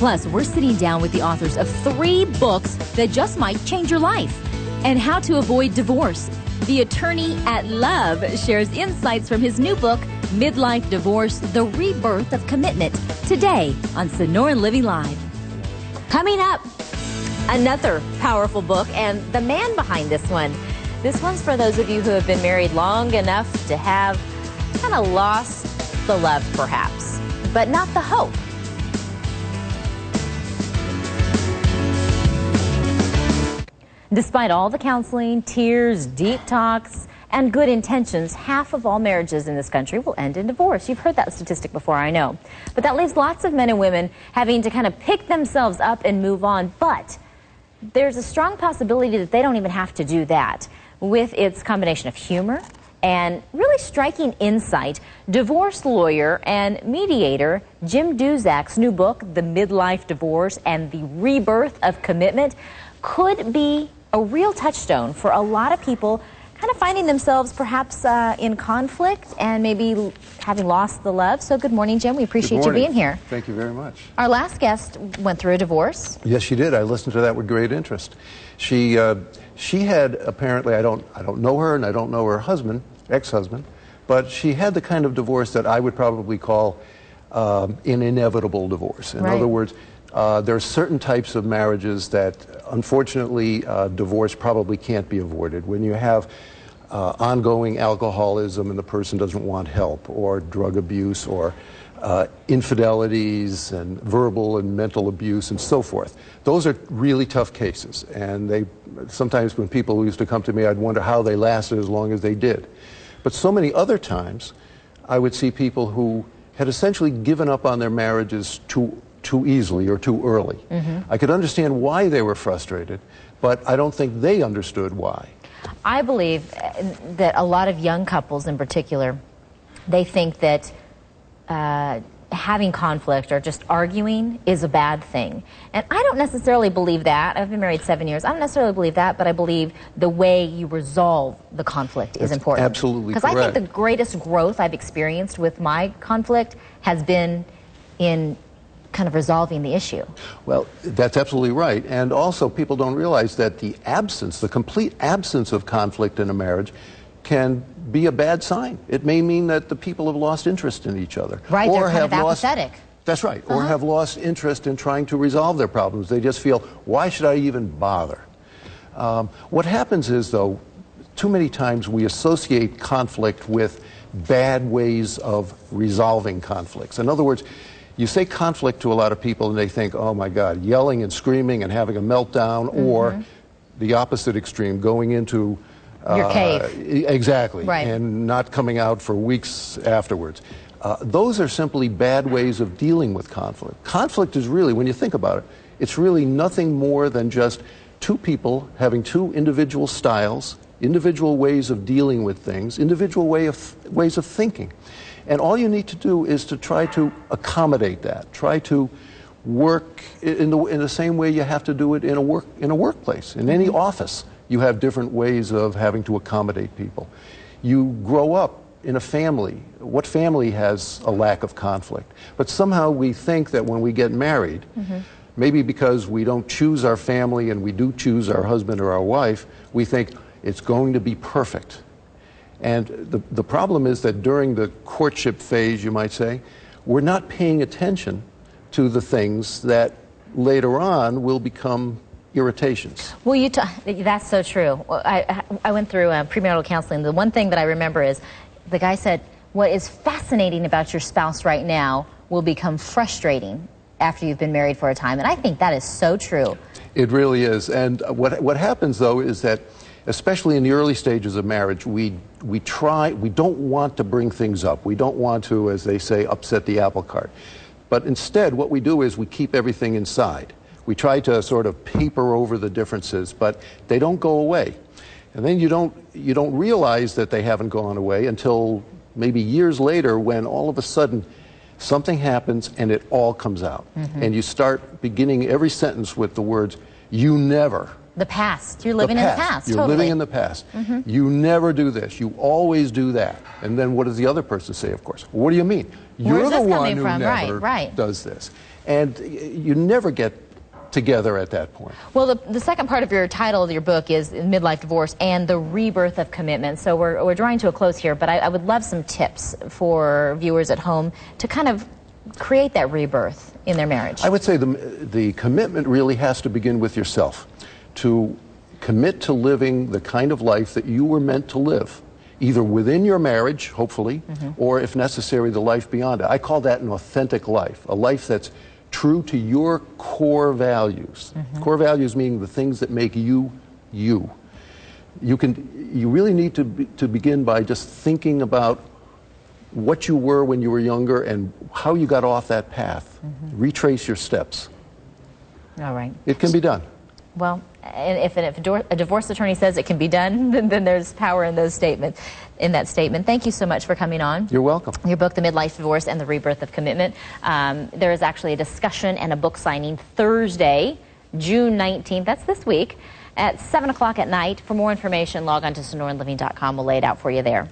Plus, we're sitting down with the authors of 3 books that just might change your life. And how to avoid divorce. The attorney at Love shares insights from his new book, Midlife Divorce, The Rebirth of Commitment, today on Sonoran Living Live. Coming up, another powerful book and the man behind this one. This one's for those of you who have been married long enough to have kind of lost the love, perhaps, but not the hope. Despite all the counseling, tears, deep talks, and good intentions, half of all marriages in this country will end in divorce. You've heard that statistic before, I know. But that leaves lots of men and women having to kind of pick themselves up and move on. But there's a strong possibility that they don't even have to do that. With its combination of humor and really striking insight, divorce lawyer and mediator Jim Duzak's new book, The Midlife Divorce and the Rebirth of Commitment, could be a real touchstone for a lot of people kind of finding themselves perhaps in conflict and maybe having lost the love. So good morning, Jim. We appreciate you being here. Thank you very much. Our last guest went through a divorce. Yes, she did. I listened to that with great interest. She had apparently, I don't know her and I don't know her husband, ex-husband, but she had the kind of divorce that I would probably call an inevitable divorce. In other words, there are certain types of marriages that, unfortunately, divorce probably can't be avoided. When you have ongoing alcoholism and the person doesn't want help, or drug abuse, or infidelities, and verbal and mental abuse, and so forth. Those are really tough cases. And sometimes when people used to come to me, I'd wonder how they lasted as long as they did. But so many other times, I would see people who had essentially given up on their marriages too easily or too early. I could understand why they were frustrated, but I don't think they understood why. I believe that a lot of young couples in particular, they think that having conflict or just arguing is a bad thing. And I don't necessarily believe that. I've been married 7 years. I don't necessarily believe that, but I believe the way you resolve the conflict is important. Absolutely correct. Because I think the greatest growth I've experienced with my conflict has been in kind of resolving the issue. Well, that's absolutely right. And also, people don't realize that the complete absence of conflict in a marriage can be a bad sign. It may mean that the people have lost interest in each other. Right, or they're kind of apathetic. That's right, or have lost interest in trying to resolve their problems. They just feel, why should I even bother? What happens is, though, too many times we associate conflict with bad ways of resolving conflicts. In other words, you say conflict to a lot of people and they think, oh my God, yelling and screaming and having a meltdown, or the opposite extreme, going into your cave. Exactly, right. And not coming out for weeks afterwards. Those are simply bad ways of dealing with conflict. Conflict is really, when you think about it, it's really nothing more than just two people having two individual styles, individual ways of dealing with things, individual ways of thinking. And all you need to do is to try to accommodate that. Try to work in the same way you have to do it in a workplace. In any office, you have different ways of having to accommodate people. You grow up in a family. What family has a lack of conflict? But somehow we think that when we get married, maybe because we don't choose our family and we do choose our husband or our wife, we think it's going to be perfect. And the problem is that during the courtship phase, you might say, we're not paying attention to the things that later on will become irritations. Well, that's so true. I went through premarital counseling. The one thing that I remember is the guy said, what is fascinating about your spouse right now will become frustrating after you've been married for a time. And I think that is so true. It really is. And what happens, though, is that especially in the early stages of marriage, we don't want to bring things up. We don't want to, as they say, upset the apple cart. But instead, what we do is we keep everything inside. We try to sort of paper over the differences, but they don't go away. And then you don't realize that they haven't gone away until maybe years later, when all of a sudden something happens and it all comes out. And you start beginning every sentence with the words, "You never," The past. You're living in the past. You're totally. living in the past. You never do this. You always do that. And then what does the other person say, of course? What do you mean? You're the one who never does this. And you never get together at that point. Well, the second part of your title of your book is Midlife Divorce and the Rebirth of Commitment. So we're drawing to a close here, but I would love some tips for viewers at home to kind of create that rebirth in their marriage. I would say the commitment really has to begin with yourself. To commit to living the kind of life that you were meant to live, either within your marriage, hopefully, or if necessary, the life beyond it. I call that an authentic life, a life that's true to your core values. Core values meaning the things that make you, you. You really need to begin by just thinking about what you were when you were younger and how you got off that path. Retrace your steps. All right. It can be done. Well, if a divorce attorney says it can be done, then there's power in those statements. In that statement. Thank you so much for coming on. You're welcome. Your book, The Midlife Divorce and the Rebirth of Commitment. There is actually a discussion and a book signing Thursday, June 19th. That's this week at 7 o'clock at night. For more information, log on to sonoranliving.com. We'll lay it out for you there.